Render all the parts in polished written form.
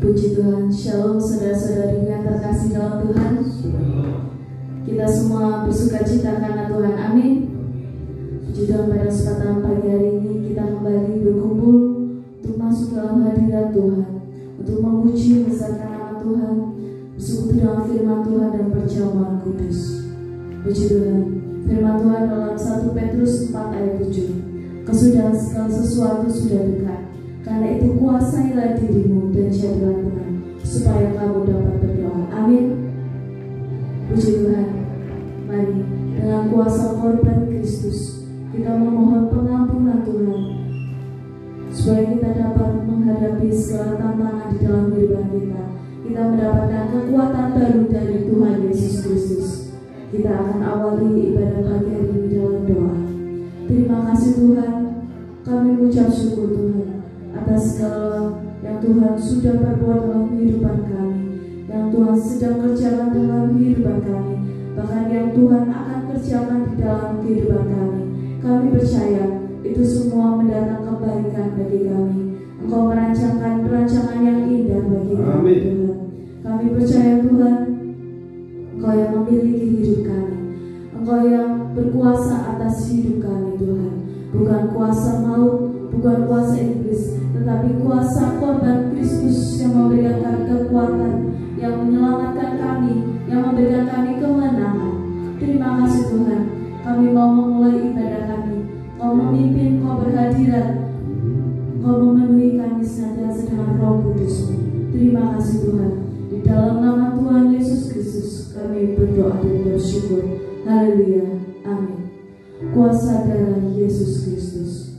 Puji Tuhan, Shalom saudara-saudari yang terkasih dalam Tuhan. Kita semua bersuka cita karena Tuhan, amin. Puji Tuhan, pada kesempatan pagi hari ini kita kembali berkumpul untuk masuk dalam hadirat Tuhan, untuk memuji membesarkan nama Tuhan, bersekutu dengan firman Tuhan dan perjamuan kudus. Puji Tuhan, firman Tuhan dalam 1 Petrus 4 ayat 7, kesudahan segala sesuatu sudah dekat. Karena itu kuasailah dirimu dan jadilah tenang, supaya kamu dapat berdoa. Amin. Puji Tuhan. Mari dengan kuasa korban Kristus kita memohon pengampunan Tuhan, supaya kita dapat menghadapi segala tantangan di dalam kehidupan kita. Kita mendapatkan kekuatan baru dari Tuhan Yesus Kristus. Kita akan awali ibadah pagi hari ini dalam doa. Terima kasih Tuhan, kami mengucap syukur Tuhan atas segala yang Tuhan sudah perbuat dalam kehidupan kami, yang Tuhan sedang kerjakan dalam kehidupan kami, bahkan yang Tuhan akan kerjakan di dalam kehidupan kami. Kami percaya itu semua mendatang kebaikan bagi kami. Engkau merancangkan perancangan yang indah bagi kami, Tuhan. Kami percaya Tuhan, Engkau yang memiliki hidup kami, Engkau yang berkuasa atas hidup kami Tuhan. Bukan kuasa maut, bukan kuasa iblis, tetapi kuasa korban Kristus yang memberikan kekuatan, yang menyelamatkan kami, yang memberikan kami kemenangan. Terima kasih Tuhan, kami mau memulai ibadah kami. Kau memimpin, Kau berhadirat, Kau memenuhi kami senantiasa dengan Roh Kudus. Terima kasih Tuhan. Di dalam nama Tuhan Yesus Kristus kami berdoa dan bersyukur. Haleluya, amin. Kuasa darah Yesus Kristus.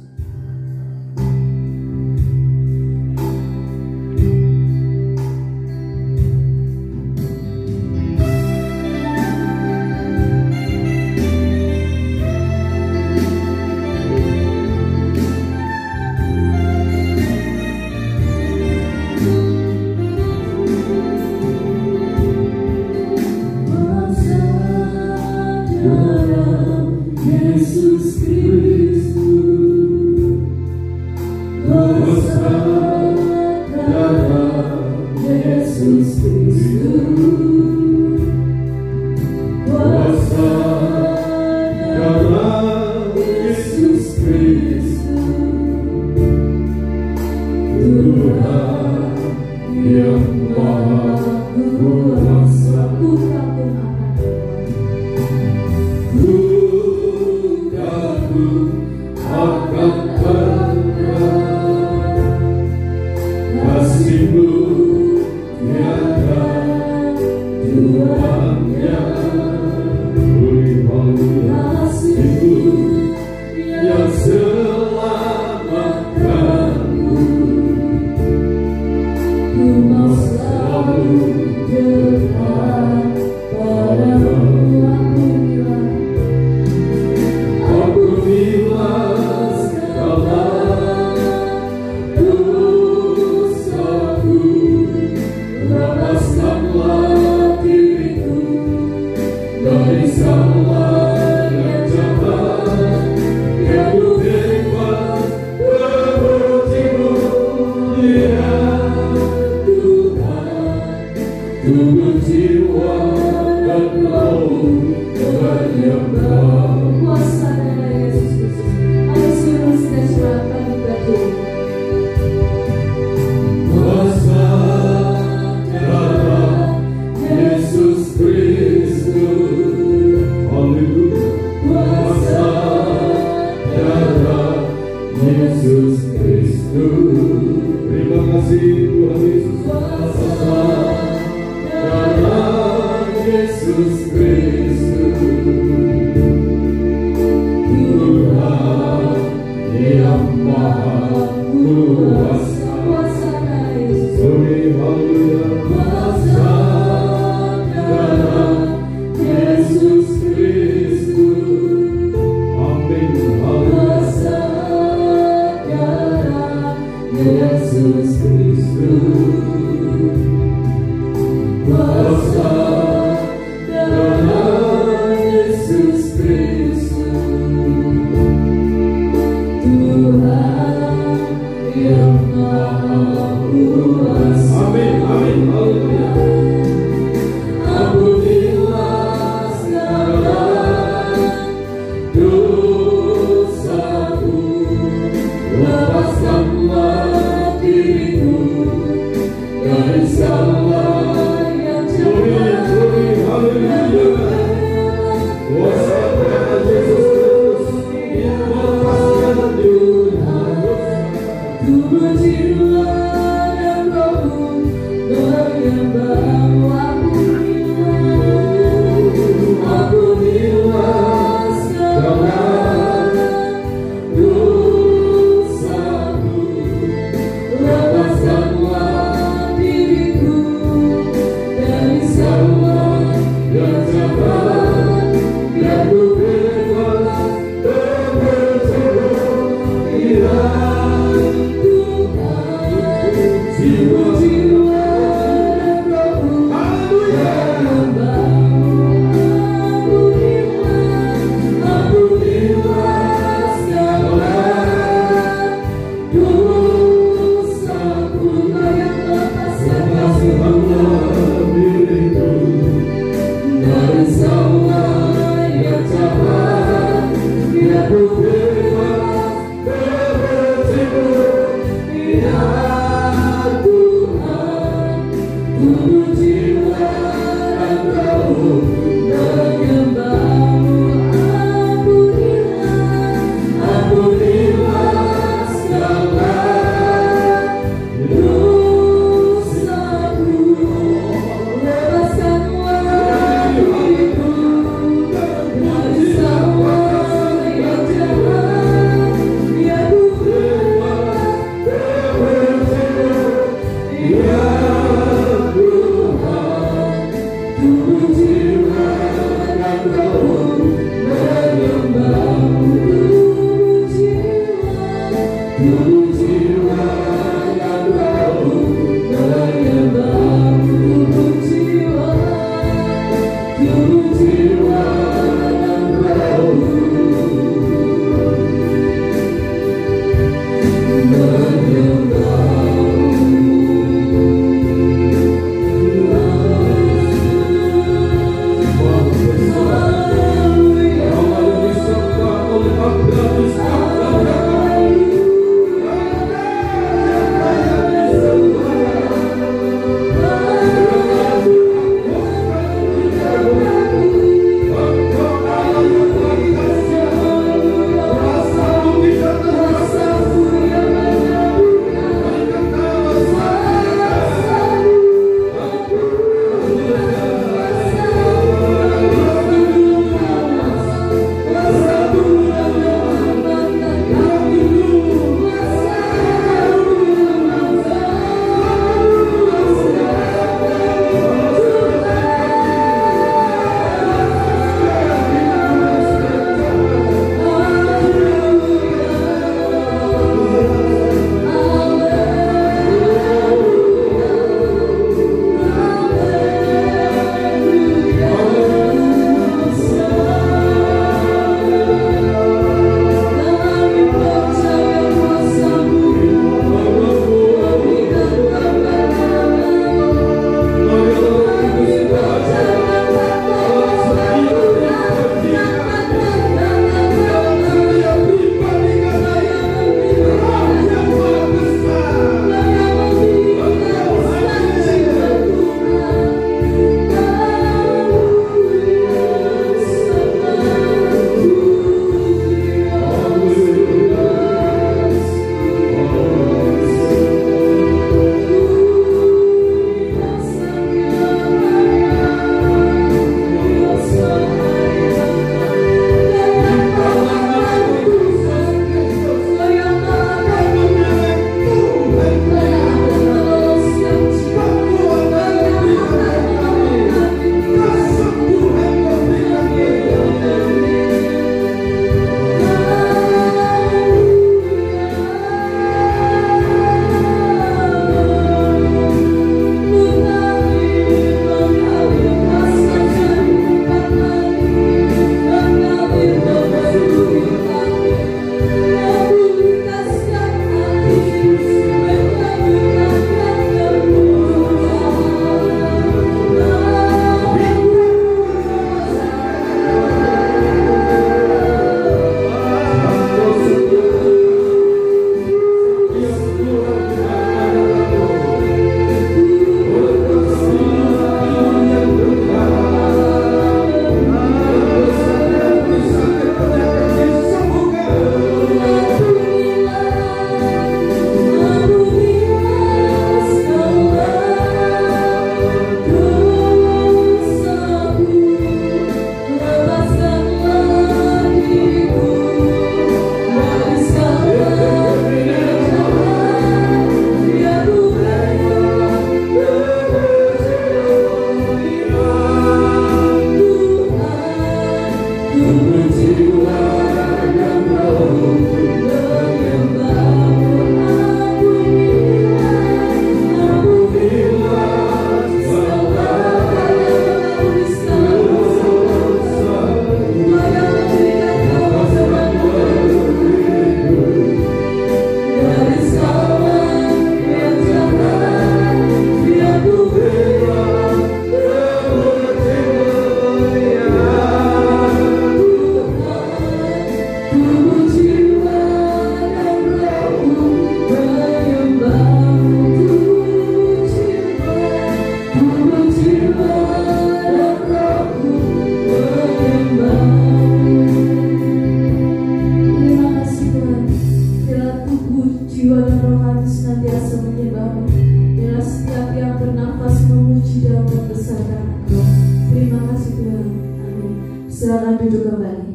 memuji dan membesarkan Engkau. Terima kasih Tuhan. Amin. Silakan duduk kembali.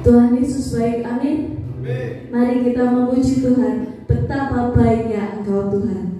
Tuhan Yesus baik. Amin. Mari kita memuji Tuhan. Betapa baiknya Engkau Tuhan.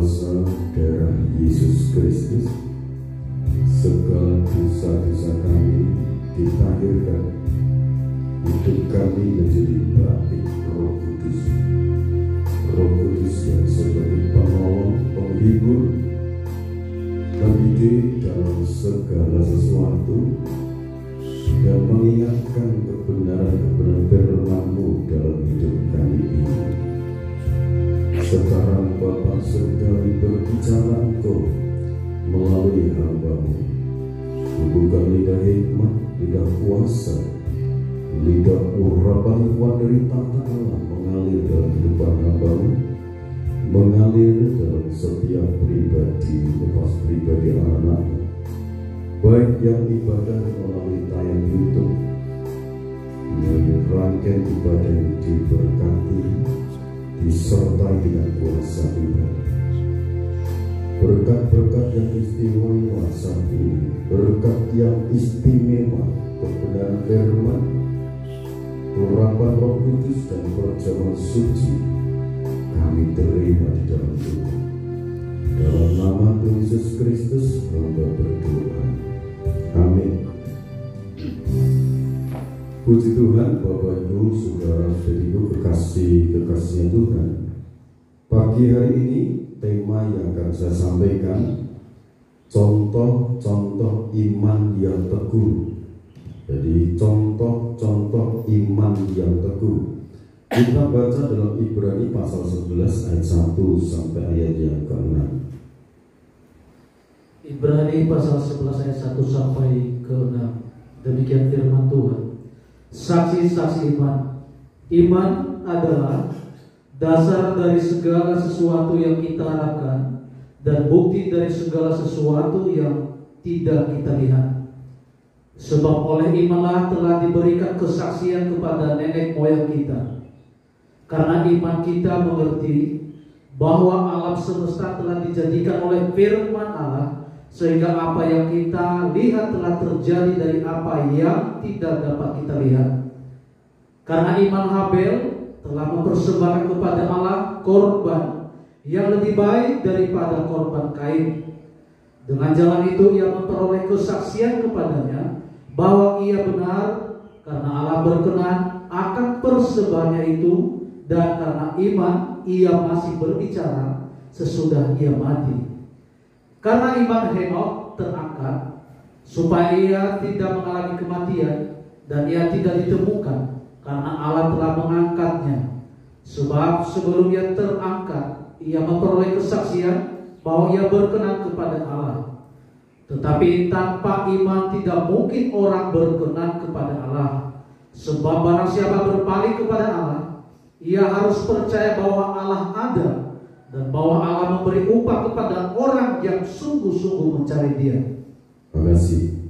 kuasa darah Yesus Kristus, segala dosa-dosa kami ditahirkan, hidup kami menjadi baik Roh Kudus. Roh Kudus yang sebagai penolong, penghibur, pendidik dalam segala sesuatu, dan mengingatkan kebenaran-kebenaran firman-Mu dalam hidup kami ini. Sekarang Bapa sedang berbicara Engkau melalui hamba-Mu. Bukan lidah hikmat, lidah kuasa, lidah urapan dari tangan Allah mengalir dalam kehidupan hamba-Mu, mengalir dalam setiap pribadi, lepas pribadi anak-anak-Mu, baik yang ibadah melalui tayang YouTube, melalui rangkaian ibadah yang diberkati, disertai dengan kuasa Tuhan. Berkat-berkat yang istimewa saat ini, berkat yang istimewa, kebenaran firman, urapan Roh Kudus dan perjamuan suci kami terima di dalam Tuhan. Dalam nama Tuhan Yesus Kristus hamba berdoa. Amin. Puji Tuhan, Bapak Ibu, saudara-saudariku kekasih-kekasihnya Tuhan. Pagi hari ini tema yang akan saya sampaikan, contoh-contoh iman yang teguh. Jadi contoh-contoh iman yang teguh. Kita baca dalam Ibrani pasal 11 ayat 1 sampai ayat yang ke-6. Ibrani pasal 11 ayat 1 sampai ke-6. Demikian firman Tuhan. Saksi-saksi iman. Iman adalah dasar dari segala sesuatu yang kita harapkan dan bukti dari segala sesuatu yang tidak kita lihat. Sebab oleh imanlah telah diberikan kesaksian kepada nenek moyang kita. Karena iman kita mengerti bahwa alam semesta telah dijadikan oleh firman Allah, sehingga apa yang kita lihat telah terjadi dari apa yang tidak dapat kita lihat. Karena iman Habel telah mempersembahkan kepada Allah korban yang lebih baik daripada korban Kain. Dengan jalan itu ia memperoleh kesaksian kepadanya bahwa ia benar, karena Allah berkenan akan persembahannya itu, dan karena iman ia masih berbicara sesudah ia mati. Karena iman Henokh terangkat supaya ia tidak mengalami kematian, dan ia tidak ditemukan karena Allah telah mengangkatnya. Sebab sebelum ia terangkat, ia memperoleh kesaksian bahwa ia berkenan kepada Allah. Tetapi tanpa iman tidak mungkin orang berkenan kepada Allah. Sebab barang siapa berpaling kepada Allah, ia harus percaya bahwa Allah ada, dan bahwa Allah memberi upah kepada orang yang sungguh-sungguh mencari Dia. Terima kasih.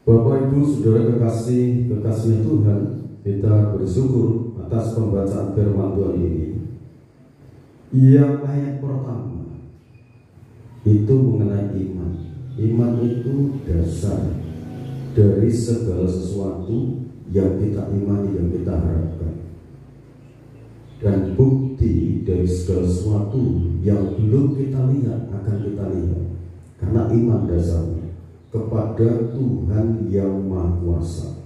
Bapak Ibu saudara kekasih Tuhan, kita bersyukur atas pembacaan firman Tuhan ini. Yang ayat pertama itu mengenai iman. Iman itu dasar dari segala sesuatu yang kita imani, yang kita harapkan, dan bukti dari segala sesuatu yang belum kita lihat akan kita lihat. Karena iman dasarnya kepada Tuhan yang Maha Kuasa,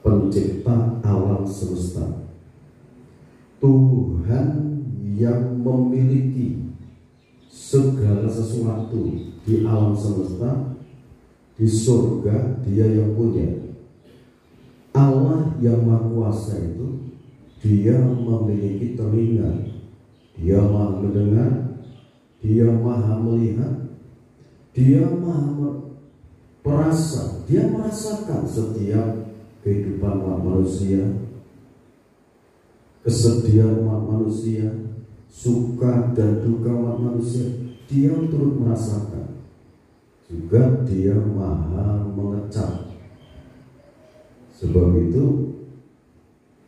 pencipta alam semesta, Tuhan yang memiliki segala sesuatu di alam semesta, di surga Dia yang punya. Allah yang Maha Kuasa itu Dia memiliki telinga, Dia Maha mendengar, Dia Maha melihat, Dia Maha perasa, Dia merasakan setiap kehidupan umat manusia, kesedihan umat manusia, suka dan duka umat manusia. Dia turut merasakan. Juga Dia Maha mengecap. Sebab itu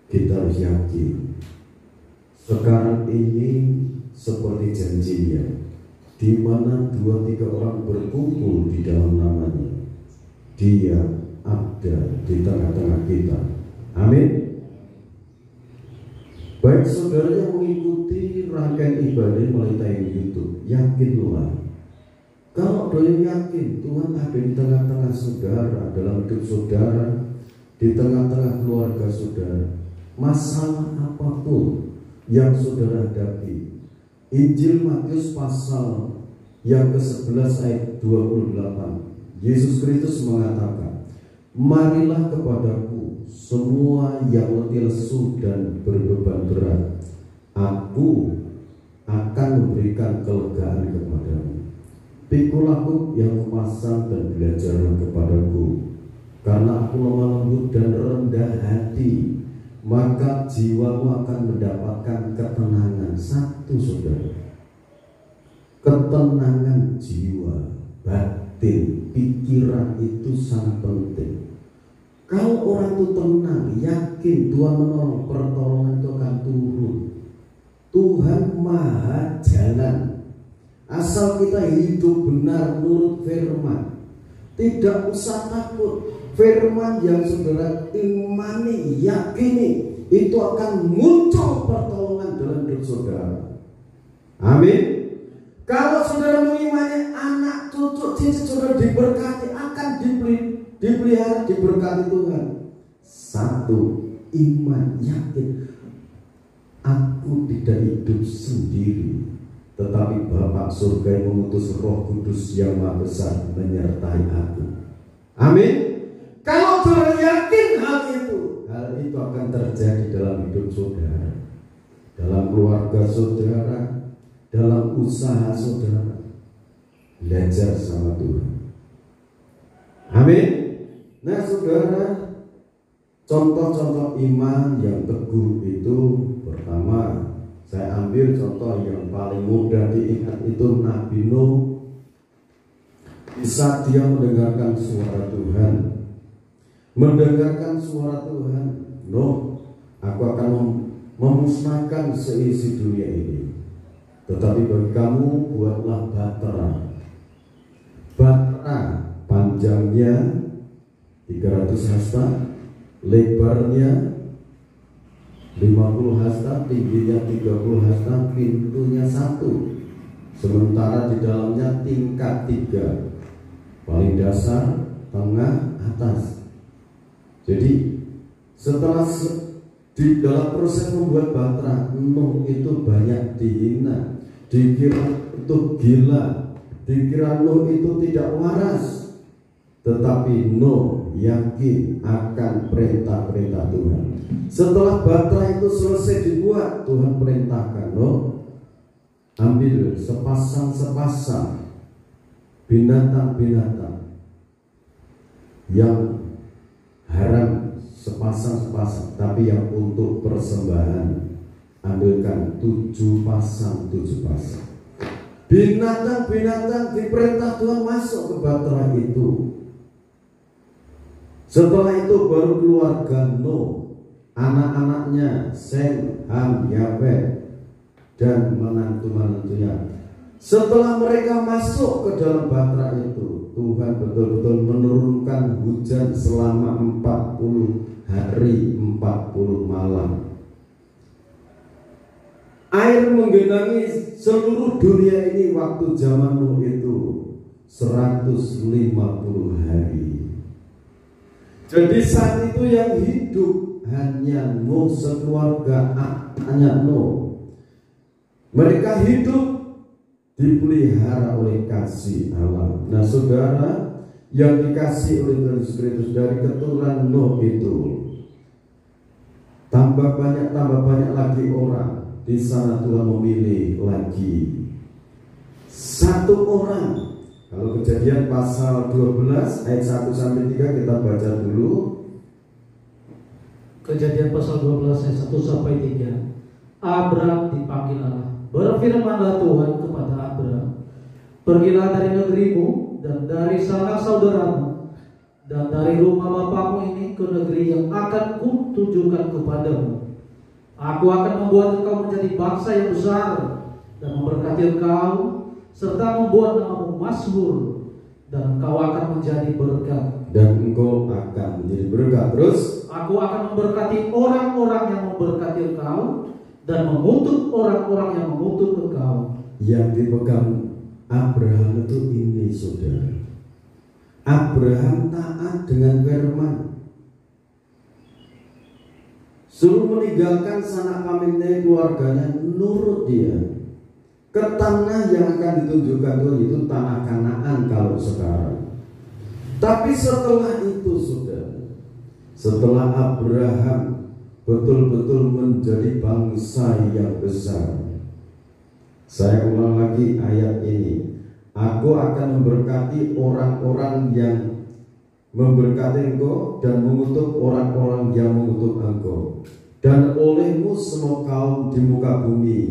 kita harus yakin sekarang ini seperti janjinya, di mana 2-3 orang berkumpul di dalam namanya, Dia ada di tengah-tengah kita. Amin. Baik saudara yang mengikuti rangkaian ibadah melalui YouTube, yakinlah kalau doyan yakin Tuhan ada di tengah-tengah saudara, dalam hidup saudara, di tengah-tengah keluarga saudara. Masalah apapun yang saudara hadapi, Injil Matius pasal yang ke-11 ayat 28, Yesus Kristus mengatakan, marilah kepadaku semua yang letih lesu dan berbeban berat, aku akan memberikan kelegaan kepadamu. Pikulah yang kuasai dan belajarlah kepadaku, karena aku lemah lembut dan rendah hati, maka jiwamu akan mendapatkan ketenangan. Satu saudara, ketenangan jiwa, batin, pikiran itu sangat penting. Kalau orang itu tenang, yakin Tuhan menolong, pertolongan itu akan turun. Tuhan maha jalan, asal kita hidup benar menurut firman. Tidak usah takut. Firman yang saudara imani, yakini, itu akan muncul pertolongan dalam hidup saudara. Amin. Kalau saudara mengimani, anak, cucu, cicit saudara diberkati, akan dipelihara, diberkati Tuhan. Satu, iman, yakin. Aku tidak hidup sendiri, tetapi Bapa surga yang mengutus Roh Kudus yang Maha Besar menyertai aku. Amin. Kalau saudara yakin hal itu akan terjadi dalam hidup saudara, dalam keluarga saudara, dalam usaha saudara. Belajar sama Tuhan. Amin. Nah saudara, contoh-contoh iman yang teguh itu, pertama saya ambil contoh yang paling mudah diingat itu Nabi Nuh. Di saat dia mendengarkan suara Tuhan, Nuh, aku akan memusnahkan seisi dunia ini, tetapi bagi kamu buatlah batra. Batra panjangnya 300 hasta, lebarnya 50 hasta, tingginya 30 hasta, pintunya 1. Sementara di dalamnya tingkat 3, paling dasar, tengah, atas. Jadi setelah di dalam proses membuat batra, Nuh itu banyak dihina, dikira itu gila, dikira Nuh itu tidak waras. Tetapi Nuh yakin akan perintah-perintah Tuhan. Setelah batra itu selesai dibuat, Tuhan perintahkan, Nuh, ambil sepasang-sepasang binatang-binatang yang haram, sepasang-sepasang, tapi yang untuk persembahan ambilkan 7 pasang. Binatang-binatang diperintah Tuhan masuk ke batra itu. Setelah itu baru keluarga Nuh, anak-anaknya Sem, Ham, Yafet, dan menantu-menantunya. Setelah mereka masuk ke dalam batra itu, Tuhan betul-betul menurunkan hujan selama 40 hari 40 malam. Air menggenangi seluruh dunia ini waktu zaman Nuh itu 150 hari. Jadi saat itu yang hidup hanya Nuh sekeluarga, hanya Nuh. Mereka hidup dipelihara oleh kasih Allah. Nah saudara, yang dikasih oleh Tuhan Yesus Kristus dari keturunan Nuh itu tambah banyak lagi orang. Di sana Tuhan memilih lagi 1 orang. Kalau Kejadian pasal 12 ayat 1-3 kita baca dulu. Kejadian pasal 12 ayat 1-3. Abram dipanggil Allah. Berfirmanlah Tuhan kepada Abram, pergilah dari negerimu dan dari sanak saudaramu dan dari rumah bapamu ini ke negeri yang akan kutunjukkan kepadamu. Aku akan membuat engkau menjadi bangsa yang besar dan memberkati engkau, serta membuat namamu masyhur, dan engkau akan menjadi berkat. Dan engkau akan menjadi berkat. Terus, aku akan memberkati orang-orang yang memberkati engkau, dan mengutuk orang-orang yang mengutuk engkau. Yang dipegang Abraham itu ini, saudara. Abraham taat dengan firman, suruh meninggalkan sanak pamitnya, keluarganya, nurut dia ke tanah yang akan ditunjukkan Tuhan, itu tanah Kanaan kalau sekarang. Tapi setelah itu, saudara, setelah Abraham betul-betul menjadi bangsa yang besar, saya ulang lagi ayat ini, aku akan memberkati orang-orang yang memberkati engkau dan mengutuk orang-orang yang mengutuk engkau, dan olehmu semua kaum di muka bumi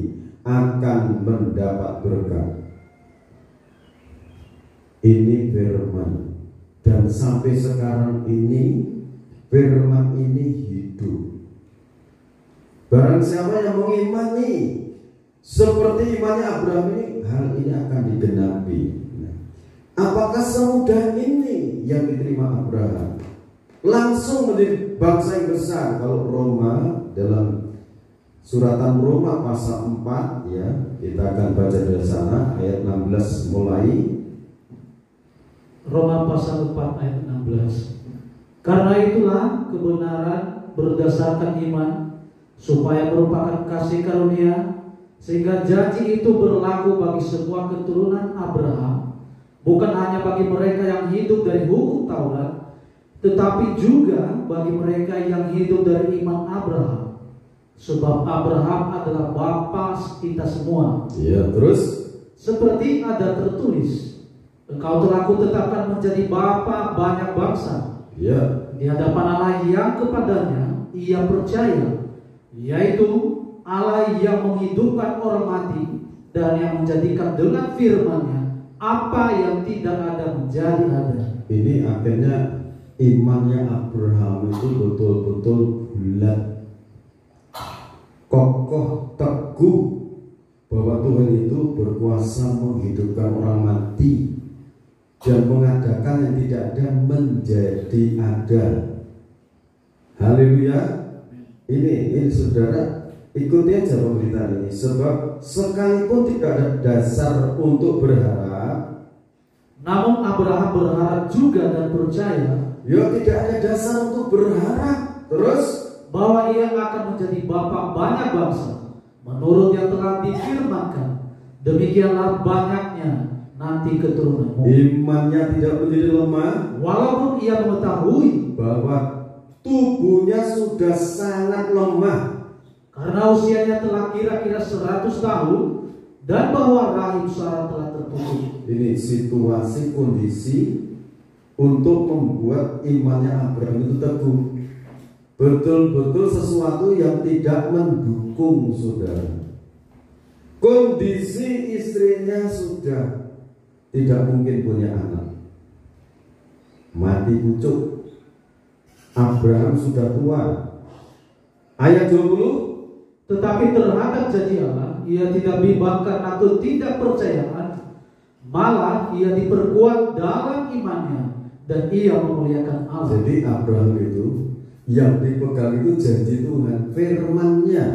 akan mendapat berkat. Ini firman, dan sampai sekarang ini firman ini hidup. Barang siapa yang mengimani seperti imannya Abraham ini, hal ini akan digenapi. Apakah semudah ini yang diterima Abraham? Langsung menjadi bangsa yang besar. Kalau Roma, dalam suratan Roma pasal 4, ya, kita akan baca dari sana ayat 16 mulai. Roma pasal 4 ayat 16. Karena itulah kebenaran berdasarkan iman, supaya merupakan kasih karunia, sehingga janji itu berlaku bagi sebuah keturunan Abraham, bukan hanya bagi mereka yang hidup dari hukum Taurat, tetapi juga bagi mereka yang hidup dari iman Abraham. Sebab Abraham adalah bapa kita semua. Ya, terus seperti ada tertulis, engkau telah kutetapkan menjadi bapa banyak bangsa. Ya, di hadapan Allah yang kepadanya ia percaya, yaitu Allah yang menghidupkan orang mati dan yang menjadikan dengan firman-Nya apa yang tidak ada menjadi ada. Ini akhirnya imannya Abraham itu betul-betul bulat, kokoh, teguh bahwa Tuhan itu berkuasa menghidupkan orang mati dan mengadakan yang tidak ada menjadi ada. Haleluya. Ini saudara, ikuti aja pemberitaan ini, sebab sekalipun tidak ada dasar untuk berharap, namun Abraham berharap juga dan percaya. Ya, tidak ada dasar untuk berharap. Terus bahwa ia akan menjadi bapa banyak bangsa, menurut yang telah difirmankan, demikianlah banyaknya nanti keturunanmu. Imannya tidak menjadi lemah, walaupun ia mengetahui bahwa tubuhnya sudah sangat lemah karena usianya telah kira-kira 100 tahun, dan bahwa rahim Sarah telah tertutup. Ini situasi kondisi untuk membuat imannya Abraham itu teguh. Betul-betul sesuatu yang tidak mendukung, saudara. Kondisi istrinya sudah tidak mungkin punya anak, mati pucuk. Abraham sudah tua. Ayat 20, tetapi terhadap janji Allah ia tidak bimbang karena ketidakpercayaan, malah ia diperkuat dalam imannya dan ia memuliakan Allah. Jadi Abraham itu yang dipegang itu janji Tuhan, firman-Nya.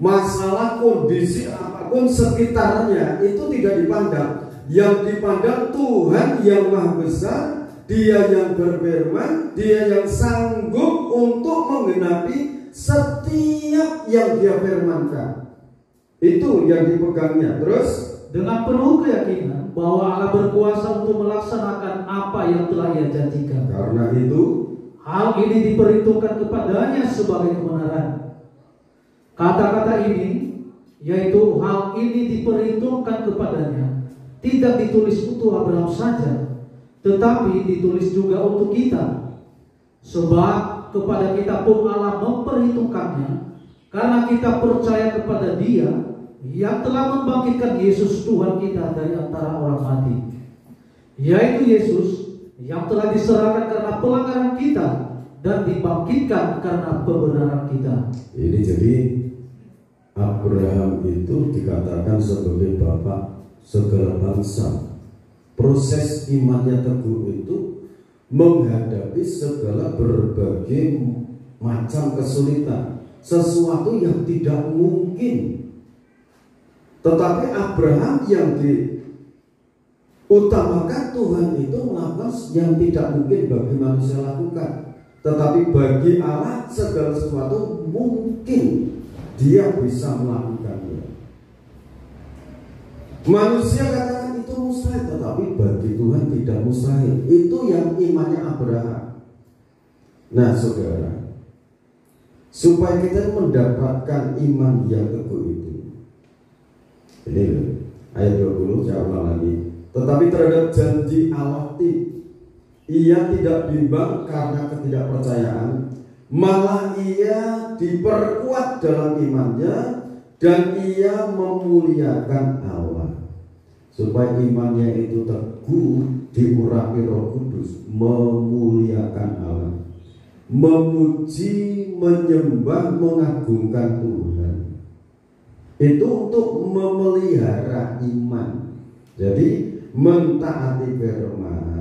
Masalah kondisi apapun sekitarnya itu tidak dipandang. Yang dipandang Tuhan yang Maha Besar, Dia yang berfirman, Dia yang sanggup untuk menggenapi setiap yang Dia firmankan. Itu yang dipegangnya. Terus dengan penuh keyakinan bahwa Allah berkuasa untuk melaksanakan apa yang telah Ia janjikan. Karena itu hal ini diperhitungkan kepadanya sebagai kebenaran. Kata-kata ini, yaitu hal ini diperhitungkan kepadanya, tidak ditulis untuk Abraham saja, tetapi ditulis juga untuk kita. Sebab kepada kita pun Allah memperhitungkannya, karena kita percaya kepada Dia yang telah membangkitkan Yesus Tuhan kita dari antara orang mati, yaitu Yesus yang telah diserahkan karena pelanggaran kita dan dibangkitkan karena kebenaran kita. ini jadi Abraham itu dikatakan sebagai bapak segala bangsa. Proses imannya teguh itu menghadapi segala berbagai macam kesulitan. sesuatu yang tidak mungkin. Tetapi Abraham yang diutamakan Tuhan itu melakukan yang tidak mungkin bagi manusia lakukan. Tetapi bagi Allah segala sesuatu mungkin, dia bisa melakukannya. Manusia katakan itu mustahil, tetapi bagi Tuhan tidak mustahil. Itu yang imannya Abraham. Nah saudara, supaya kita mendapatkan iman yang teguh itu, ini ayat 20, saya ulang lagi. Tetapi terhadap janji Allah ia tidak bimbang karena ketidakpercayaan, malah ia diperkuat dalam imannya dan ia memuliakan Allah, supaya imannya itu teguh, diurapi Roh Kudus, memuliakan Allah, memuji, menyembah, mengagungkan Tuhan. Itu untuk memelihara iman. Jadi mentaati firman,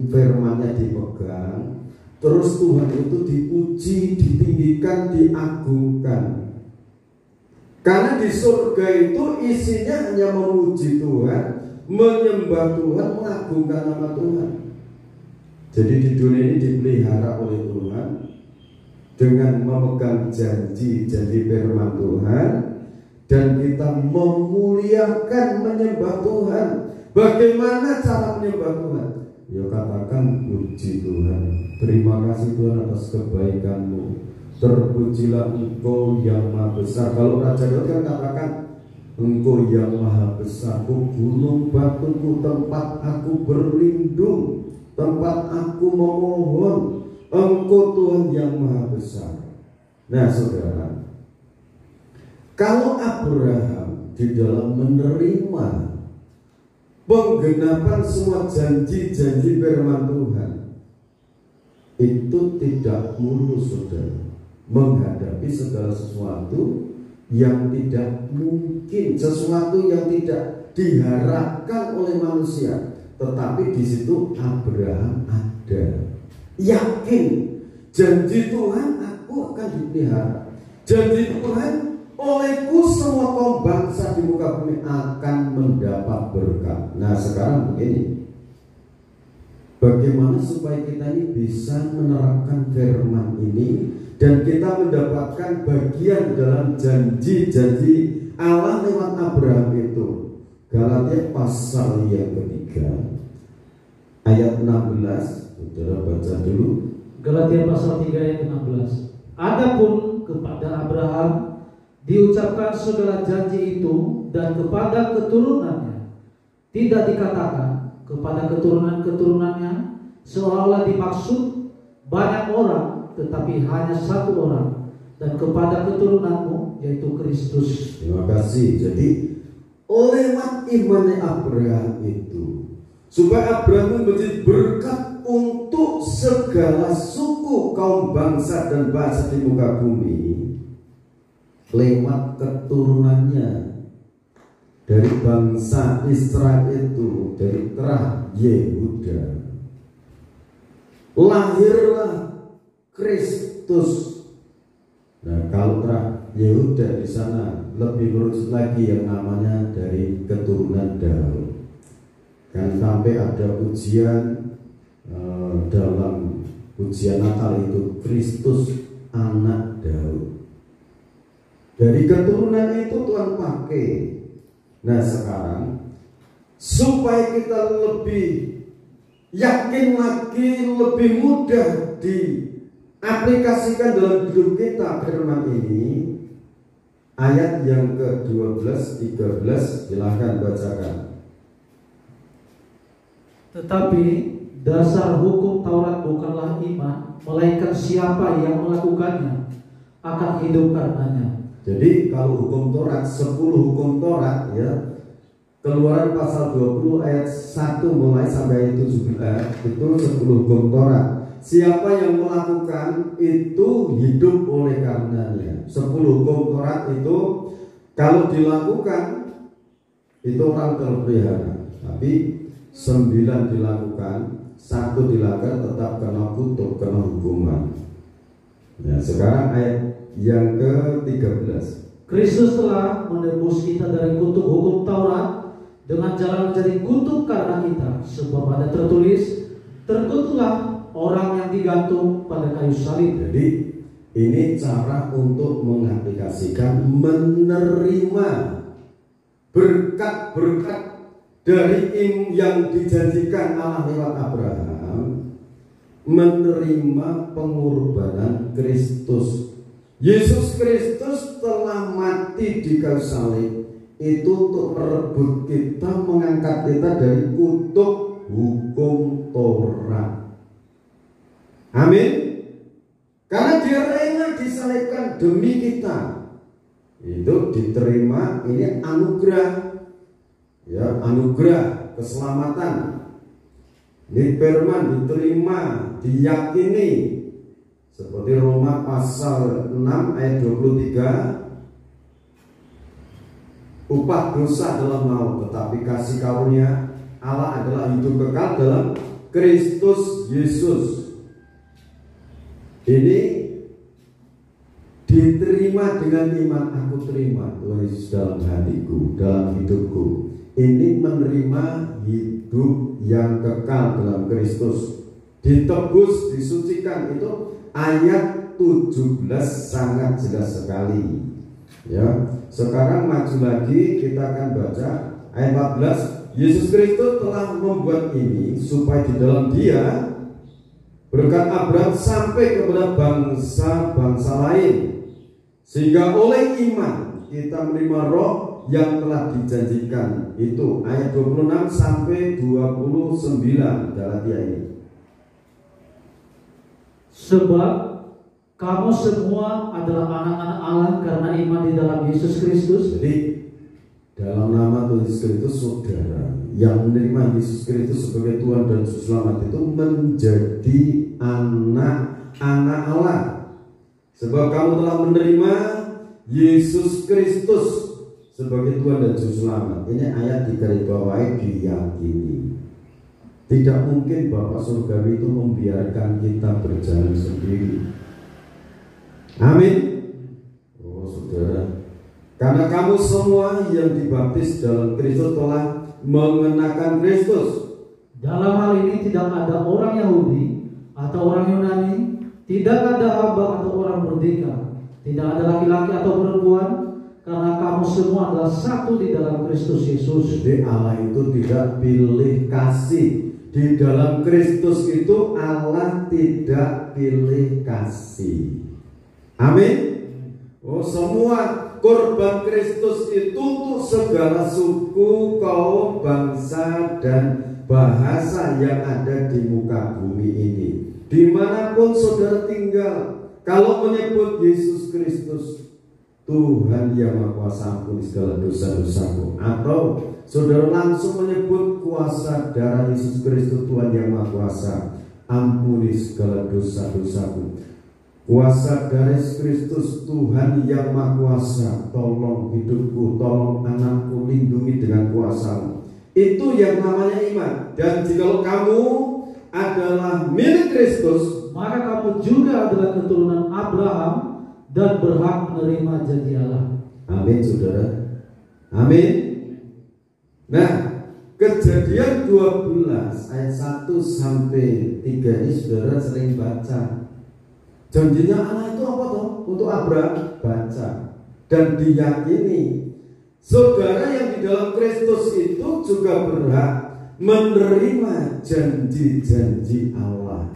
firmannya dipegang, terus Tuhan itu dipuji, ditinggikan, diagungkan. Karena di surga itu isinya hanya memuji Tuhan, menyembah Tuhan, mengagungkan nama Tuhan. Jadi di dunia ini dipelihara oleh Tuhan dengan memegang janji-janji firman Tuhan, dan kita memuliakan, menyembah Tuhan. Bagaimana cara menyembah Tuhan? Ya katakan, puji Tuhan, terima kasih Tuhan atas kebaikan-Mu, terpujilah Engkau yang Maha Besar. Kalau Raja Daud kan katakan, Engkau yang Maha Besar, gunung batuku, tempat aku berlindung, tempat aku memohon, Engkau Tuhan yang Maha Besar. Nah saudara, kalau Abraham di dalam menerima penggenapan semua janji-janji firman Tuhan, itu tidak mulus saudara, menghadapi segala sesuatu yang tidak mungkin, sesuatu yang tidak diharapkan oleh manusia. Tetapi di situ Abraham ada yakin, janji Tuhan aku akan dipelihara, janji Tuhan olehku semua kaum bangsa di muka bumi akan mendapat berkat. Nah sekarang begini, bagaimana supaya kita ini bisa menerapkan firman ini dan kita mendapatkan bagian dalam janji-janji Allah lewat Abraham itu. Galatia pasal yang ketiga ayat 16, saudara baca dulu. Galatia pasal 3 ayat 16. Adapun kepada Abraham diucapkan segala janji itu, dan kepada keturunannya, tidak dikatakan kepada keturunan-keturunannya, seolah-olah dimaksud banyak orang, tetapi hanya satu orang, dan kepada keturunanmu, yaitu Kristus. Terima kasih. Jadi lewat imannya Abraham itu, supaya Abraham menjadi berkat untuk segala suku, kaum bangsa dan bahasa di muka bumi, lewat keturunannya dari bangsa Israel itu, dari terah Yehuda, lahirlah Kristus. Nah kalau terah Yehuda di sana lebih merujuk lagi yang namanya dari keturunan Daud. Kan sampai ada ujian dalam ujian Natal itu, Kristus anak Daud. Dari keturunan itu Tuhan pakai. Nah sekarang supaya kita lebih yakin lagi, lebih mudah diaplikasikan dalam hidup kita firman ini, ayat yang ke-12, 13 silahkan bacakan. Tetapi dasar hukum Taurat bukanlah iman, melainkan siapa yang melakukannya akan hidup karenanya. Jadi kalau hukum Taurat, 10 hukum Taurat ya, Keluaran pasal 20 ayat 1 mulai sampai ayat 17, itu 10 hukum Taurat. Siapa yang melakukan itu hidup oleh karenanya. 10 hukum Taurat itu kalau dilakukan itu orang terpelihara, tapi 9 dilakukan, 1 dilanggar tetap kena kutuk, kena hukuman. Nah sekarang ayat yang ke-13. Kristus telah menebus kita dari kutuk hukum Taurat dengan jalan menjadi kutuk karena kita, sebab ada tertulis, terkutuklah orang yang digantung pada kayu salib. Jadi ini cara untuk mengaplikasikan menerima berkat-berkat dari yang dijanjikan Allah lewat Abraham, menerima pengorbanan Kristus. Yesus Kristus telah mati di kayu salib itu untuk merebut kita, mengangkat kita dari kutuk hukum Taurat. Amin. Karena dia rela disalibkan demi kita. Itu diterima, ini anugerah. Ya, anugerah keselamatan. Ini firman diterima, diyakini. Seperti Roma pasal 6 ayat 23. Upah dosa adalah maut, tetapi kasih karunia Allah adalah hidup kekal dalam Kristus Yesus. Ini diterima dengan iman. Aku terima Tuhan Yesus dalam hatiku, dalam hidupku. Ini menerima hidup yang kekal dalam Kristus. Ditebus, disucikan. Itu ayat 17 sangat jelas sekali. Ya, sekarang maju lagi, kita akan baca ayat 14. Yesus Kristus telah membuat ini supaya di dalam Dia berkat Abraham sampai kepada bangsa-bangsa lain, sehingga oleh iman kita menerima roh yang telah dijanjikan. Itu ayat 26 sampai 29 Galatia ini. Sebab kamu semua adalah anak-anak Allah karena iman di dalam Yesus Kristus. Jadi dalam nama Tuhan Yesus Kristus, saudara yang menerima Yesus Kristus sebagai Tuhan dan Juru Selamat itu menjadi anak-anak Allah. Sebab kamu telah menerima Yesus Kristus sebagai Tuhan dan Juru Selamat. Ini ayat digarisbawahi, diyakini. Tidak mungkin Bapak Surgawi itu membiarkan kita berjalan sendiri. Amin. Oh saudara, karena kamu semua yang dibaptis dalam Kristus telah mengenakan Kristus. Dalam hal ini tidak ada orang Yahudi atau orang Yunani, tidak ada hamba atau orang merdeka, tidak ada laki-laki atau perempuan, karena kamu semua adalah satu di dalam Kristus Yesus. Jadi Allah itu tidak pilih kasih. Di dalam Kristus itu Allah tidak pilih kasih. Amin. Oh, semua korban Kristus itu untuk segala suku, kaum, bangsa, dan bahasa yang ada di muka bumi ini. Dimanapun saudara tinggal, kalau menyebut Yesus Kristus, Tuhan yang Maha Kuasa, ampuni segala dosa-dosaku, atau saudara langsung menyebut kuasa darah Yesus Kristus, Tuhan yang Maha Kuasa, ampuni segala dosa-dosaku. Kuasa darah Yesus Kristus, Tuhan yang Maha Kuasa, tolong hidupku, tolong anakku, lindungi dengan kuasa-Mu. Itu yang namanya iman. Dan jika kamu adalah milik Kristus, maka kamu juga adalah keturunan Abraham dan berhak menerima janji Allah. Amin saudara. Amin. Nah, Kejadian 12 ayat 1 sampai 3 ini saudara sering baca. Janjinya Allah itu apa toh? Untuk Abraham, baca dan diyakini. Saudara yang di dalam Kristus itu juga berhak menerima janji-janji Allah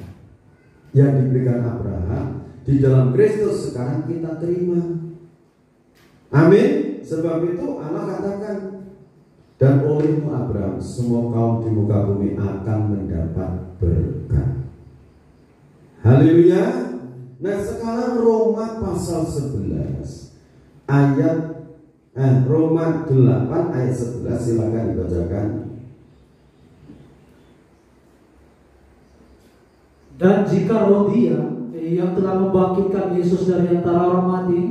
yang diberikan Abraham. Di dalam Kristus sekarang kita terima. Amin. Sebab itu Allah katakan, dan olehmu Abraham semua kaum di muka bumi akan mendapat berkat. Haleluya. Nah sekarang Roma pasal 11 ayat Roma 8 ayat 11, silakan dibacakan. Dan jika roh Dia yang telah membangkitkan Yesus dari antara orang mati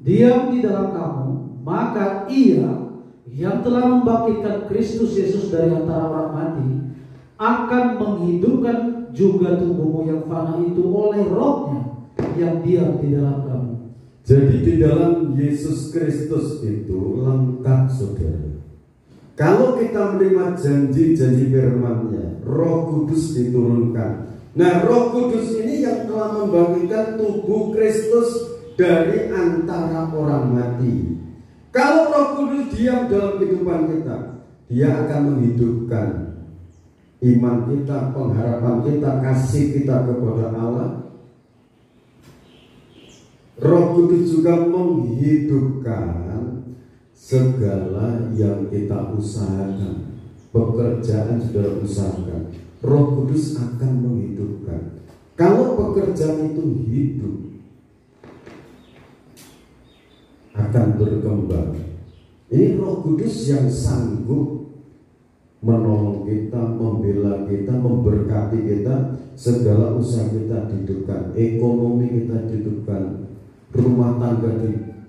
diam di dalam kamu, maka Ia yang telah membangkitkan Kristus Yesus dari antara orang mati akan menghidupkan juga tubuhmu yang fana itu oleh rohnya yang diam di dalam kamu. Jadi di dalam Yesus Kristus itu lengkap, saudara. Kalau kita menerima janji-janji firman-Nya, Roh Kudus diturunkan. Nah, Roh Kudus ini yang telah membangkitkan tubuh Kristus dari antara orang mati. Kalau Roh Kudus diam dalam kehidupan kita, Dia akan menghidupkan iman kita, pengharapan kita, kasih kita kepada Allah. Roh Kudus juga menghidupkan segala yang kita usahakan. Pekerjaan saudara usahakan, Roh Kudus akan menghidupkan. Kalau pekerjaan itu hidup, akan berkembang. Ini Roh Kudus yang sanggup menolong kita, membela kita, memberkati kita. Segala usaha kita dihidupkan, ekonomi kita dihidupkan, rumah tangga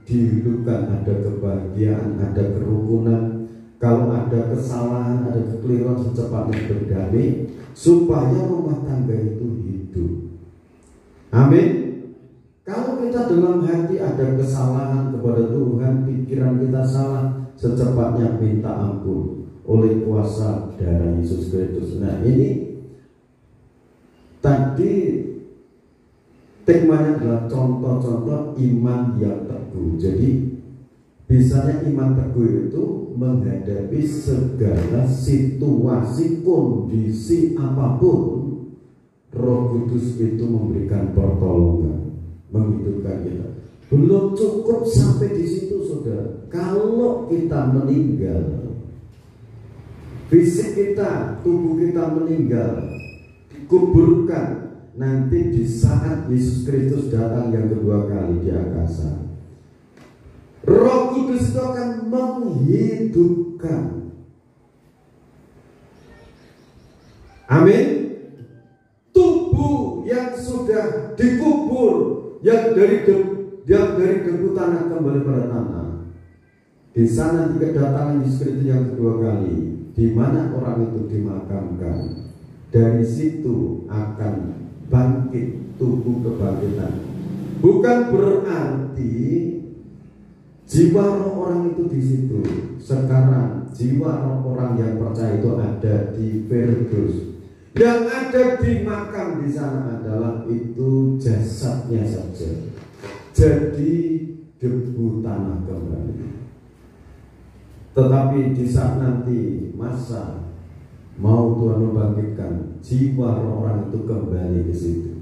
dihidupkan, ada kebahagiaan, ada kerukunan. Kalau ada kesalahan, ada kekeliruan, secepatnya berdamai supaya rumah tangga itu hidup. Amin. Kalau kita dalam hati ada kesalahan kepada Tuhan, pikiran kita salah, secepatnya minta ampun oleh kuasa darah Yesus Kristus. Nah, ini tadi temanya adalah contoh-contoh iman yang teguh. Jadi bisanya iman teguh itu menghadapi segala situasi, kondisi apapun. Roh Kudus itu memberikan pertolongan, menghidupkan kita. Belum cukup sampai di situ, saudara. Kalau kita meninggal, fisik kita, tubuh kita meninggal, dikuburkan. Nanti di saat Yesus Kristus datang yang kedua kali di angkasa, Roh Kudus itu akan menghidupkan. Amin. Tubuh yang sudah dikubur, yang dari debu tanah kembali pada tanah. Di sana nanti kedatangan Yesus Kristus yang kedua kali, di mana orang itu dimakamkan. Dari situ akan bangkit, tubuh kebangkitan. Bukan berarti jiwa roh orang itu di situ. Sekarang jiwa roh orang yang percaya itu ada di Firdaus. Yang ada di makam di sana adalah itu jasadnya saja. Jadi debu tanah kembali. Tetapi di saat nanti masa mau Tuhan membangkitkan, jiwa orang itu kembali ke situ.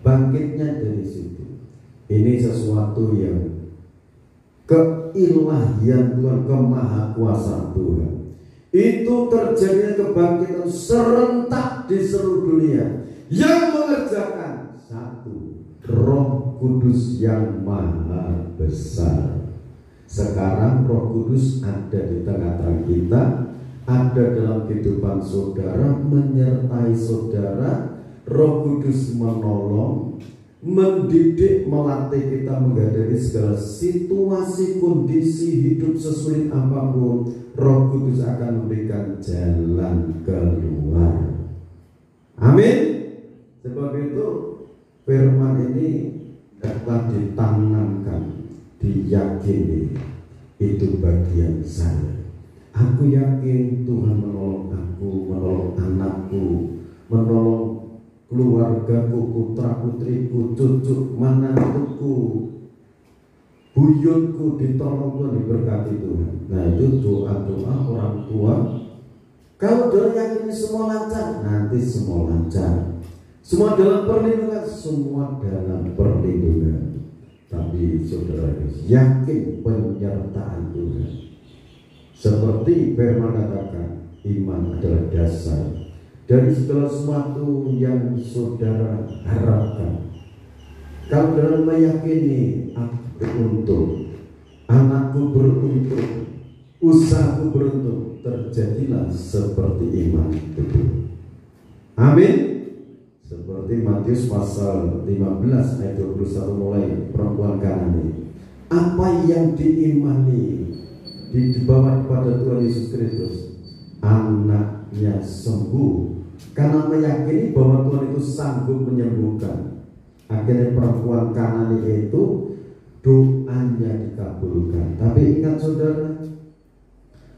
Bangkitnya dari situ. Ini sesuatu yang keilahian Tuhan, kemahakuasaan Tuhan. Itu terjadinya kebangkitan serentak di seluruh dunia. Yang mengerjakan satu, Roh Kudus yang maha besar. Sekarang Roh Kudus ada di tengah-tengah kita, ada dalam kehidupan saudara, menyertai saudara. Roh Kudus menolong, mendidik, melatih kita menghadapi segala situasi, kondisi hidup sesulit apapun. Roh Kudus akan memberikan jalan keluar. Amin. Sebab itu firman ini dapat ditanamkan, diyakini. Itu bagian saya. Aku yakin Tuhan menolong aku, menolong anakku, menolong keluargaku, putra putriku, cucu mantuku, buyutku ditolong Tuhan, diberkati Tuhan. Nah, itu doa-doa orang tua. Kalau doa yakin semua lancar, nanti semua lancar. Semua dalam perlindungan, semua dalam perlindungan. Tapi saudara yakin penyertaan Tuhan. Seperti firman katakan, iman adalah dasar dari segala sesuatu yang saudara harapkan. Kalau dalam meyakini, aku beruntung, anakku beruntung, usahaku beruntung, terjadilah seperti iman itu. Amin. Seperti Matius pasal 15 ayat 21 mulai, perempuan Kanani. Apa yang diimani dibawa kepada Tuhan Yesus Kristus, anaknya sembuh karena meyakini bahwa Tuhan itu sanggup menyembuhkan. Akhirnya perempuan Kanani itu doanya dikabulkan. Tapi ingat saudara,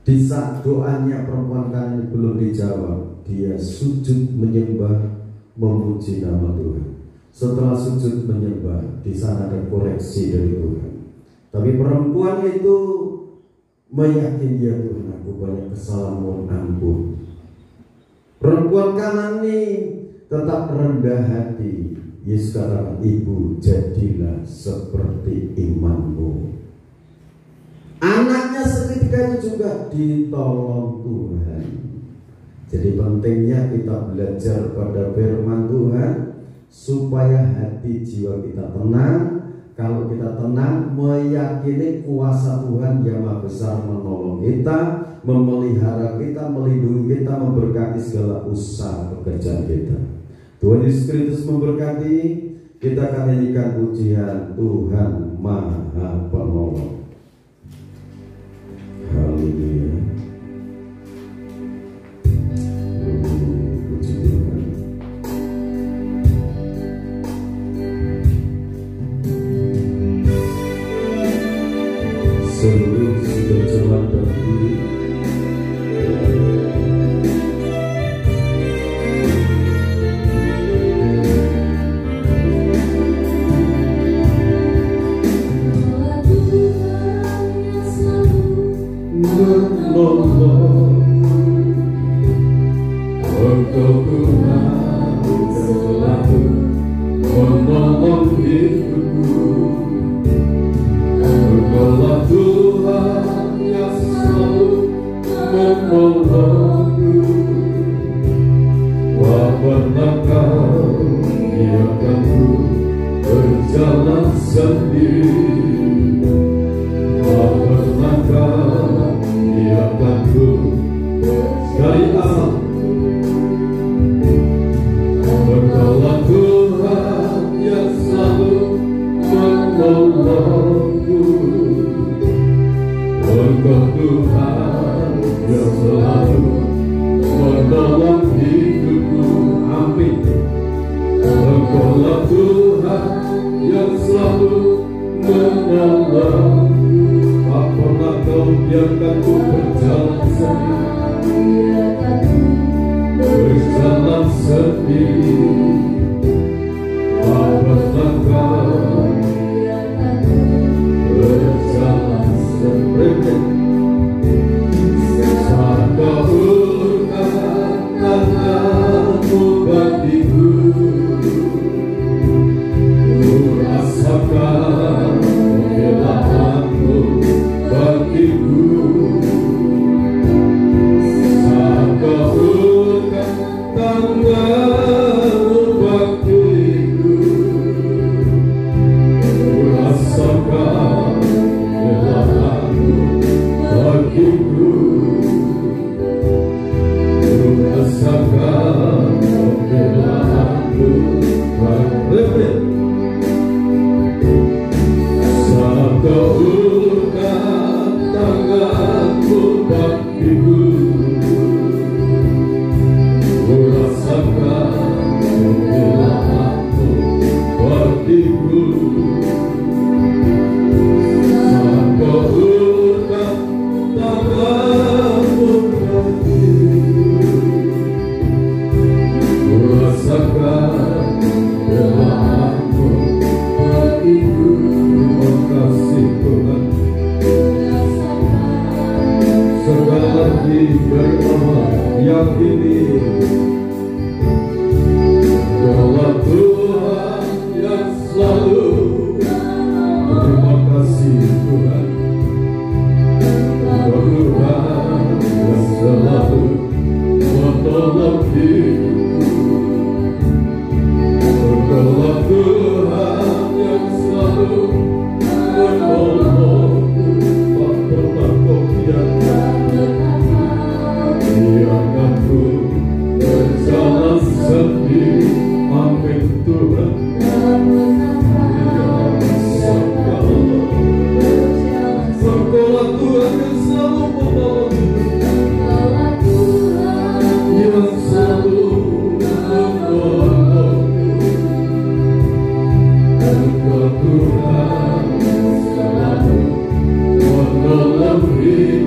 di saat doanya perempuan Kanaan ini belum dijawab, dia sujud menyembah, memuji nama Tuhan. Setelah sujud menyembah, di sana ada koreksi dari Tuhan. Tapi perempuan itu meyakini, ya Tuhan, aku banyak kesalahan, mohon ampun. Perempuan Kanaan ini tetap rendah hati. Yesus katakan, ibu, jadilah seperti imanmu. Anaknya seketika itu juga ditolong Tuhan. Jadi pentingnya kita belajar pada firman Tuhan supaya hati jiwa kita tenang. Kalau kita tenang, meyakini kuasa Tuhan yang Maha Besar menolong kita, memelihara kita, melindungi kita, memberkati segala usaha pekerjaan kita. Tuhan Yesus Kristus memberkati. Kita akan nyanyikan pujian Tuhan Maha Penolong. Haleluya. Puji Tuhan. Seluruh sudah jalan berdiri. Engkau Tuhan selalu menolong hidupku. Engkaulah Tuhan yang selalu menolongku. Wah, pernah kau biarkanku berjalan sendiri? Wah, pernah kau biarkanku dari alam? Engkaulah Tuhan yang selalu menolongku. Engkau Tuhan yang selalu menolong hidupku. Amin. Engkaulah Tuhan yang selalu menolongku. Tak pernah kau biarkanku berjalan sendiri. Berjalan sendiri. Tak pernah kau berjalan sendiri. Saat kau ulurkan tanganmu bagiku, ku rasakan pembelaanmu bagiku. Saat kau ulurkan tanganmu bagiku, ku rasakan pembelaanmu bagiku. Ku rasakan pembelaanmu bagiku. Saat kau ulurkan tanganmu bagiku, ku rasakan pembelaanmu bagiku. Saat kau ulurkan tanganmu bagiku, ku rasakan pembelaanmu bagiku. Terima kasih Tuhan. Sekali lagi dari Allah yakini, Engkaulah Tuhan yang selalu. Terima kasih Tuhan. Engkau Tuhan yang selalu menolong hidupku. Engkaulah Tuhan yang selalu menolongku. Tak pernah kau biarkanku Tuhan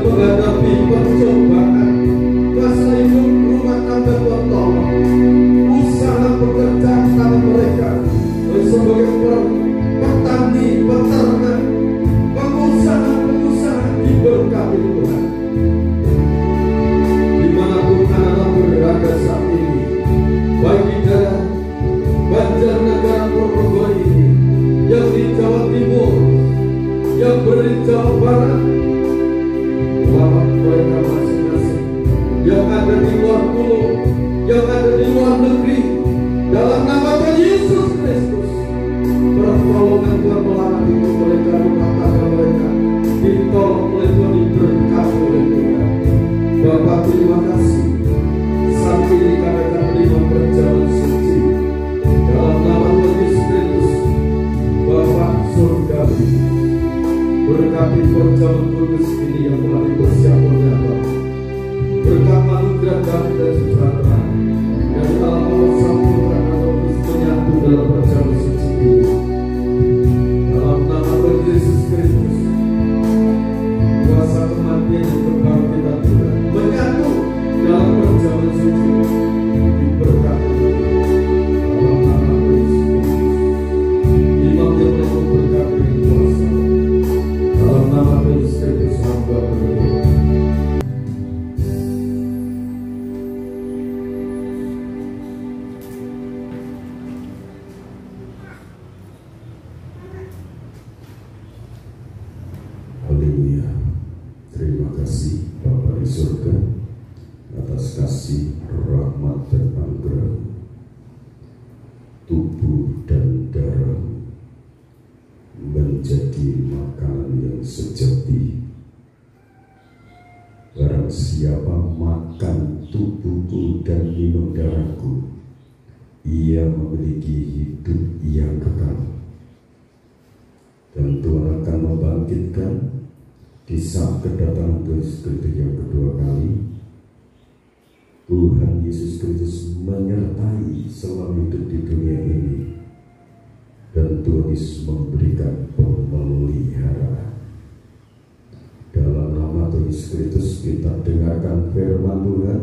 menghadapi pencobaan, masa hidup rumah tangga Tuhan tolong, usaha pekerjaan tangan mereka sebagai petani, peternak, pengusaha diberkati Tuhan. Dimanapun anak berada saat ini, baik di daerah Banjarnegara Purwokerto ini, yang di Jawa Timur, yang berada di Jawa Barat, selamat mereka masing-masing, yang ada di luar pulau, yang ada di luar negeri, dalam nama Tuhan Yesus Kristus, pertolongan Tuhan melangkah hidup mereka, rumah tangga mereka, ditolong oleh Tuhan, diberkati oleh Tuhan. Bapak terima kasih, saat ini kami akan menerima perjalanan suci dalam nama Tuhan Yesus Kristus. Bapak surgawi, berkati perjalanan kudus ini yang telah dipersiapkan oleh Bapak. Berkat anugerah damai dan sejahtera dari Allah Bapa Sang Putra dan Roh Kudus menyatu dalam perjalanan suci ini. Dalam nama Tuhan Yesus Kristus, kuasa kematian yang kekal kita Tuhan menyatu dalam perjalanan suci ini. Diberkati dalam nama Tuhan Yesus Kristus. Imam yang telah berkati dengan kuasa. Dalam nama Tuhan Yesus Kristus hamba berdoa. Haleluya. Terima kasih Bapa di surga atas kasih, rahmat dan anugerah, tubuh dan darah menjadi makanan yang sejati. Barang siapa makan tubuhku dan minum darahku, ia memiliki hidup yang kekal, dan Tuhan akan membangkitkan di saat kedatangan Tuhan Yesus Kristus yang kedua kali. Tuhan Yesus Kristus menyertai selama hidup di dunia ini, dan Tuhan Yesus memberikan pemeliharaan. Dalam nama Tuhan Yesus Kristus kita dengarkan firman Tuhan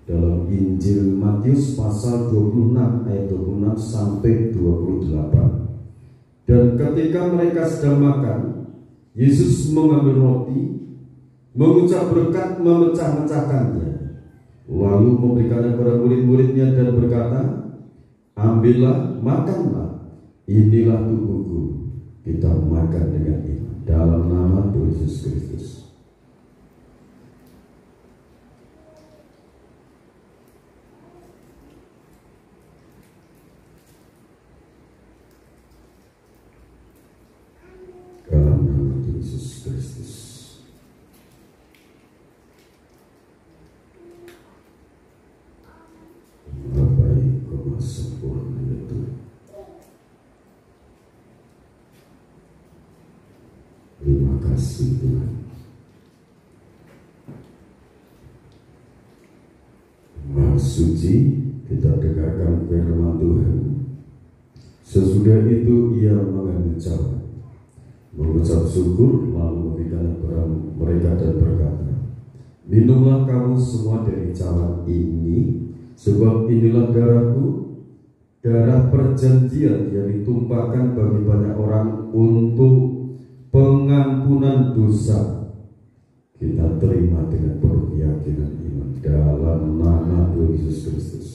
dalam Injil Matius pasal 26 ayat 26 sampai 28. Dan ketika mereka sedang makan, Yesus mengambil roti, mengucap berkat, memecah-mecahkannya, lalu memberikannya kepada murid-muridnya dan berkata, ambillah, makanlah, inilah tubuhku, kita makan dengan ini. Dalam nama Tuhan Yesus Kristus. Dalam nama Tuhan Yesus Kristus. Baik kau sempurna itu. Terima kasih Tuhan. Maha suci, kita dengarkan firman Tuhan. Sesudah itu ia mengambil cawan, mengucap syukur, lalu memberikan kepada mereka dan berkata, minumlah kamu semua dari cawan ini, sebab inilah darahku, darah perjanjian yang ditumpahkan bagi banyak orang untuk pengampunan dosa. Kita terima dengan penuh keyakinan iman dalam nama Tuhan Yesus Kristus.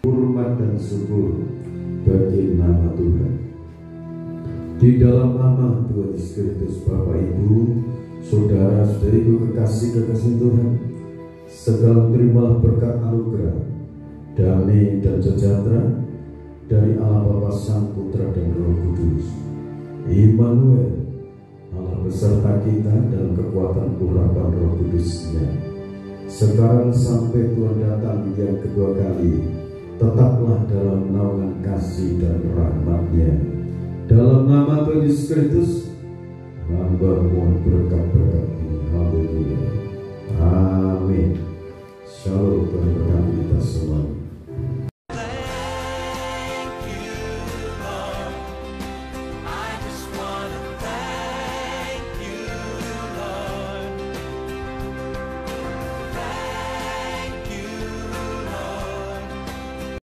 Hormat dan syukur bagi nama Tuhan. Di dalam nama Tuhan Yesus Kristus, Bapak Ibu, saudara-saudariku kekasih-kekasih Tuhan, segala terimalah berkat anugerah, damai dan sejahtera dari Allah Bapa, Sang Putra dan Roh Kudus. Immanuel, Allah beserta kita dalam kekuatan urapan Roh Kudus-Nya. Sekarang sampai Tuhan datang yang kedua kali, tetaplah dalam naungan kasih dan rahmat-Nya. Dalam nama Tuhan Yesus Kristus, hamba mohon berkat-berkat ini. Haleluya. Amin. Shalom, Tuhan berkati kita semua.